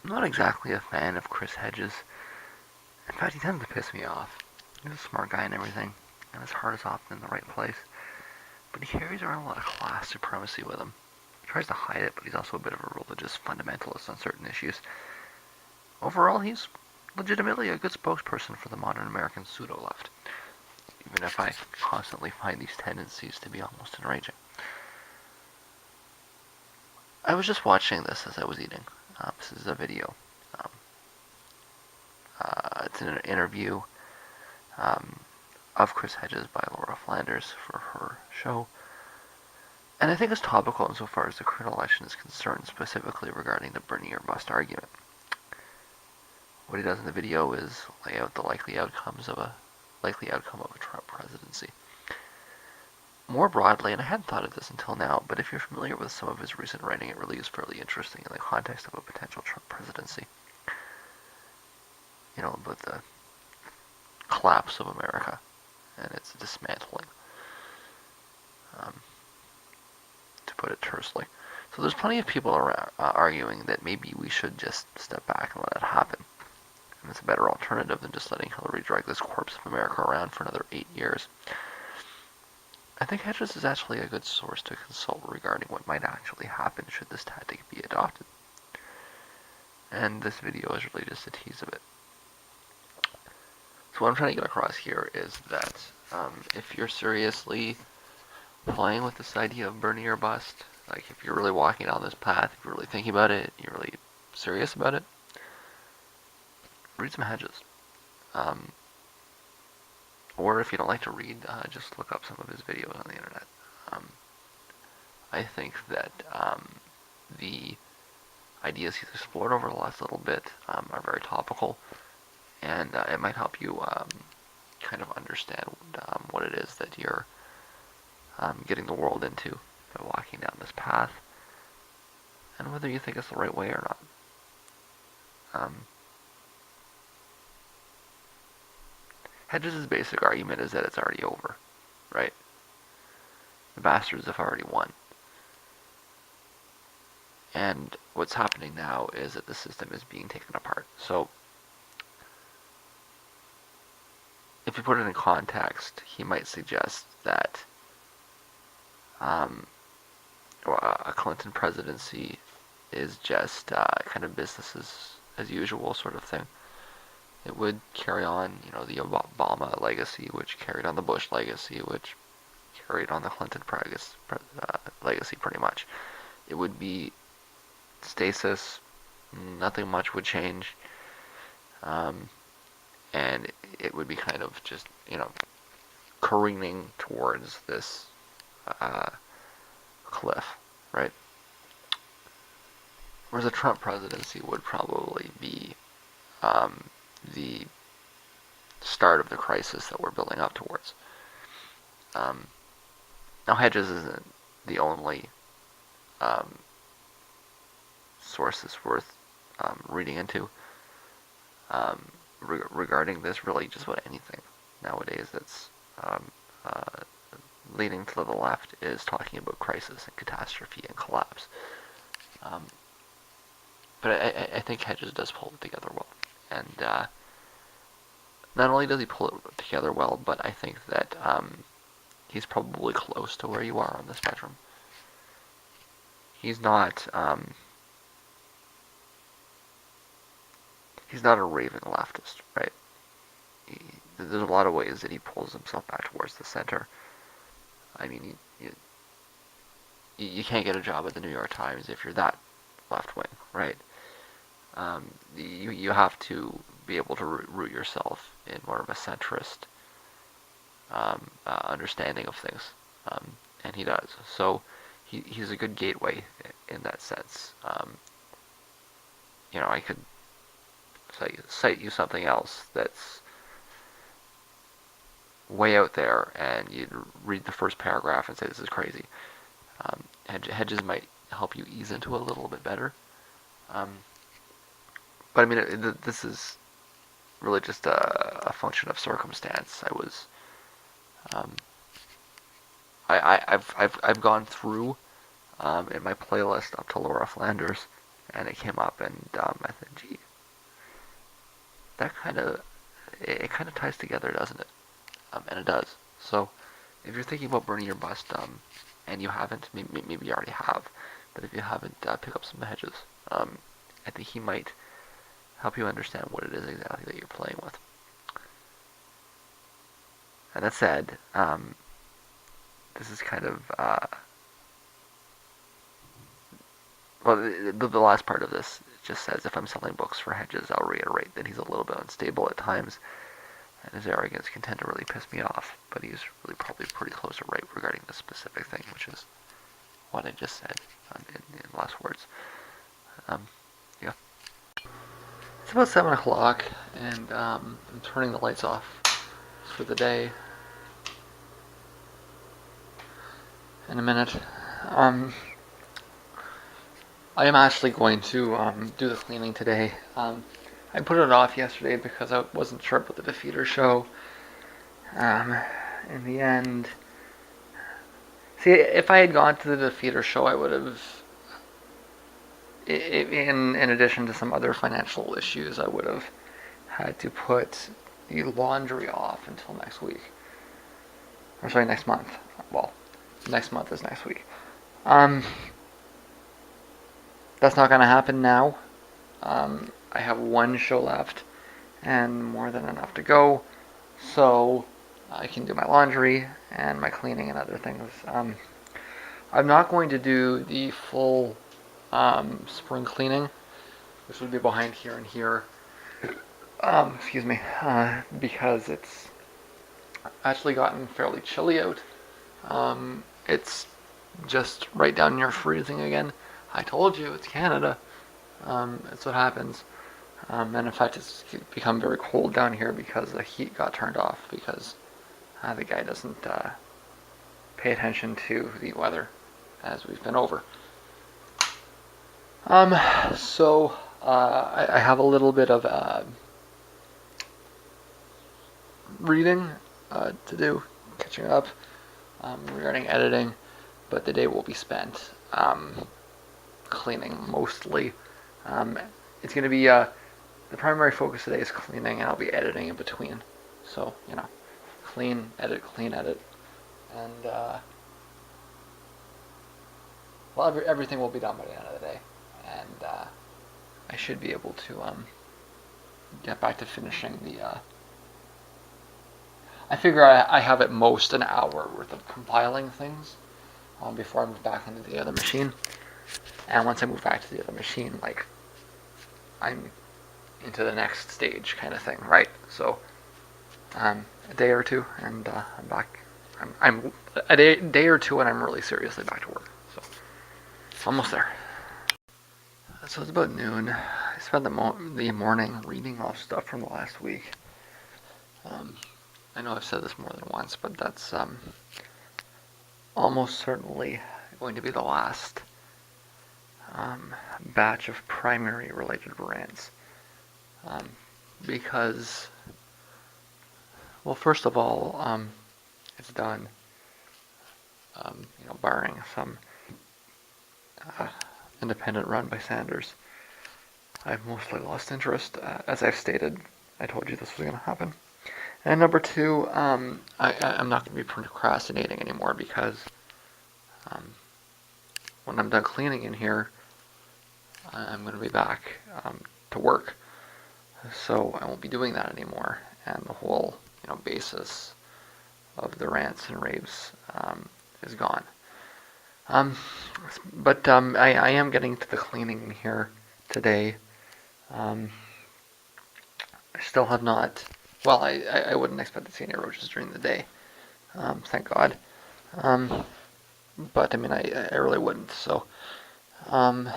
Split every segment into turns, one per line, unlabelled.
I'm not exactly a fan of Chris Hedges. In fact, he tends to piss me off. He's a smart guy and everything, and his heart is often in the right place. But he carries around a lot of class supremacy with him. He tries to hide it, but he's also a bit of a religious fundamentalist on certain issues. Overall, he's legitimately a good spokesperson for the modern American pseudo-left, even if I constantly find these tendencies to be almost enraging. I was just watching this as I was eating. This is a video. Um, it's an interview um, of Chris Hedges by Laura Flanders for her show. And I think it's topical insofar as the current election is concerned, specifically regarding the Bernie or bust argument. What he does in the video is lay out the likely outcome of a Trump presidency. More broadly, and I hadn't thought of this until now, but if you're familiar with some of his recent writing, it really is fairly interesting in the context of a potential Trump presidency. You know, about the collapse of America and its dismantling, um, to put it tersely. So there's plenty of people around, arguing that maybe we should just step back and let it happen. And it's a better alternative than just letting Hillary drag this corpse of America around for another 8 years. I think Hedges is actually a good source to consult regarding what might actually happen should this tactic be adopted. And this video is really just a tease of it. So what I'm trying to get across here is that if you're seriously playing with this idea of Bernie or bust, like if you're really walking down this path, if you're really thinking about it, you're really serious about it, read some Hedges. Or if you don't like to read, just look up some of his videos on the internet. I think that the ideas he's explored over the last little bit are very topical, and it might help you kind of understand what it is that you're getting the world into by walking down this path, and whether you think it's the right way or not. Hedges' basic argument is that it's already over, right? The bastards have already won. And what's happening now is that the system is being taken apart. So, if you put it in context, he might suggest that a Clinton presidency is just kind of business as usual sort of thing. It would carry on, the Obama legacy, which carried on the Bush legacy, which carried on the Clinton legacy pretty much. It would be stasis, nothing much would change, and it would be kind of just, careening towards this cliff, right? Whereas a Trump presidency would probably be the start of the crisis that we're building up towards. Now, Hedges isn't the only source that's worth reading into regarding this, really just about anything nowadays that's leaning to the left is talking about crisis and catastrophe and collapse. But I think Hedges does pull it together well. And not only does he pull it together well, but I think that he's probably close to where you are on the spectrum. He's not a raving leftist, right? There's a lot of ways that he pulls himself back towards the center. I mean, you can't get a job at the New York Times if you're that left wing, right? You have to be able to root yourself in more of a centrist understanding of things, and he does. So he's a good gateway in that sense. I could cite you something else that's way out there, and you'd read the first paragraph and say this is crazy. Hedges might help you ease into it a little bit better. But I mean, this is really just a function of circumstance. I've gone through in my playlist up to Laura Flanders, and it came up, and I said, gee, that it kind of ties together, doesn't it? And it does. So if you're thinking about burning your bust, and you haven't, maybe you already have, but if you haven't, pick up some hedges. I think he might help you understand what it is exactly that you're playing with. And that said, this is kind of well, the last part of this just says, if I'm selling books for Hedges, I'll reiterate that he's a little bit unstable at times, and his arrogance can tend to really piss me off, but he's really probably pretty close to right regarding this specific thing, which is what I just said in last words. Yeah. It's about 7 o'clock, and I'm turning the lights off for the day in a minute. I am actually going to do the cleaning today. I put it off yesterday because I wasn't sure about the Defeater show. In the end, see, if I had gone to the Defeater show, I would have, in addition to some other financial issues, I would have had to put the laundry off until next week. Or sorry, next month. Well, next month is next week. That's not going to happen now. I have one show left and more than enough to go, so I can do my laundry and my cleaning and other things. I'm not going to do the full spring cleaning, which would be behind here and here. Excuse me, because it's actually gotten fairly chilly out. It's just right down near freezing again. I told you, it's Canada. That's what happens. And in fact, it's become very cold down here because the heat got turned off because the guy doesn't pay attention to the weather as we've been over. So I have a little bit of reading to do, catching up regarding editing, but the day will be spent cleaning mostly. It's going to be the primary focus today is cleaning, and I'll be editing in between. So, clean, edit, and well, everything will be done by the end of the day, and I should be able to get back to finishing the. I figure I have at most an hour worth of compiling things before I move back into the other machine. And once I move back to the other machine, like, I'm into the next stage kind of thing, right? So, a day or two, and I'm back. I'm a day or two, and I'm really seriously back to work. So, almost there. So it's about noon. I spent the morning reading off stuff from the last week. I know I've said this more than once, but that's almost certainly going to be the last batch of primary related rants. Because, well, first of all, it's done. Barring some independent run by Sanders, I've mostly lost interest. As I've stated, I told you this was going to happen. And number two, I'm not going to be procrastinating anymore because when I'm done cleaning in here, I'm going to be back to work. So I won't be doing that anymore, and the whole basis of the rants and raves is gone. But I am getting to the cleaning in here today. I still have not. Well, I wouldn't expect to see any roaches during the day. Thank God. But I mean, I really wouldn't. So the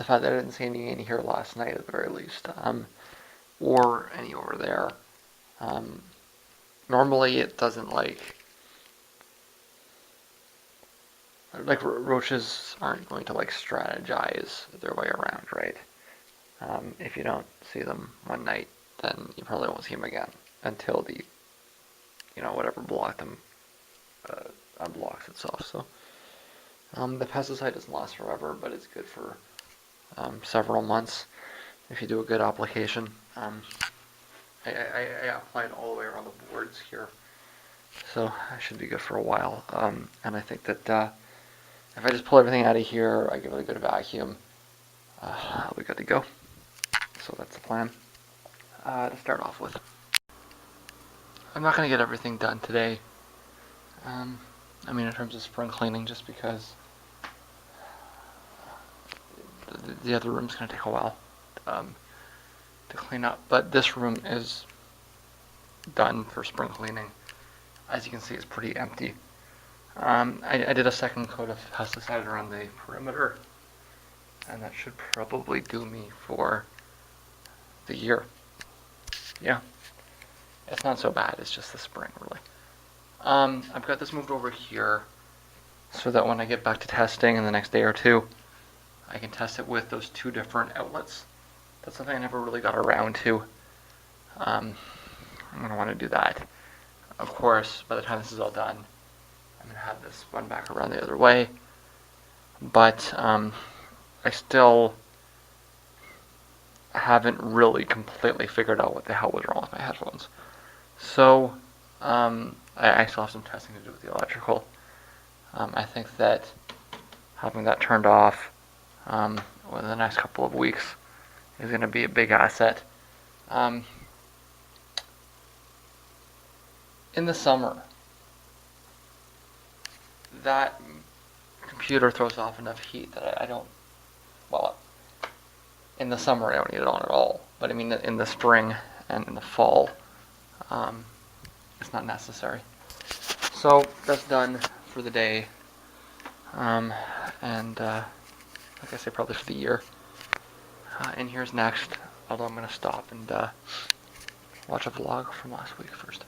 fact that I didn't see any in here last night, at the very least, or any over there. Normally, it doesn't like roaches aren't going to like strategize their way around, right? If you don't see them one night, then you probably won't see them again until the whatever blocked them unblocks itself. So the pesticide doesn't last forever, but it's good for several months if you do a good application. I applied all the way around the boards here, so I should be good for a while. And I think that if I just pull everything out of here, I give it a good vacuum, I'll be good to go. So that's the plan to start off with. I'm not going to get everything done today. I mean, in terms of spring cleaning, just because the other room's going to take a while to clean up. But this room is done for spring cleaning. As you can see, it's pretty empty. I did a second coat of pesticide around the perimeter, and that should probably do me for the year. Yeah, it's not so bad. It's just the spring, really. I've got this moved over here so that when I get back to testing in the next day or two, I can test it with those two different outlets. That's something I never really got around to. I'm going to want to do that. Of course, by the time this is all done, I'm going to have this run back around the other way. But I still haven't really completely figured out what the hell was wrong with my headphones. So I still have some testing to do with the electrical. I think that having that turned off within the next couple of weeks is going to be a big asset. In the summer, that computer throws off enough heat that I don't, well, in the summer I don't need it on at all. But I mean, in the spring and in the fall, it's not necessary. So that's done for the day. And like I say, probably for the year. And here's next, although I'm going to stop and watch a vlog from last week first.